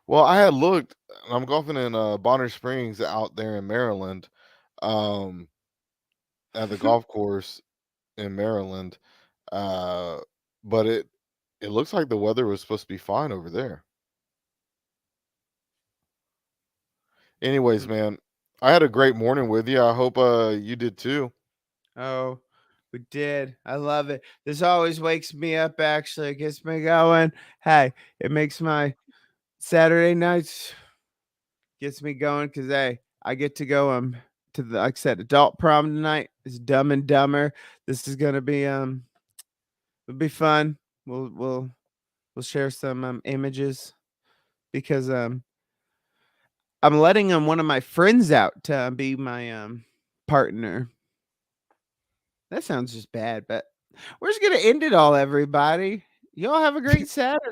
Well, I had looked. I'm golfing in Bonner Springs out there in Maryland, um, at the golf course in Maryland. Uh, but it looks like the weather was supposed to be fine over there. Anyways, Mm. man, I had a great morning with you. I hope you did too. Oh, we did. I love it. This always wakes me up, actually. It gets me going. Hey, it makes my Saturday nights gets me going because hey, I get to go to the like I said, adult prom tonight. It's Dumb and Dumber. This is gonna be it'll be fun. We'll share some images because I'm letting one of my friends out to be my partner. That sounds just bad, but we're just gonna end it all, everybody. Y'all have a great Saturday.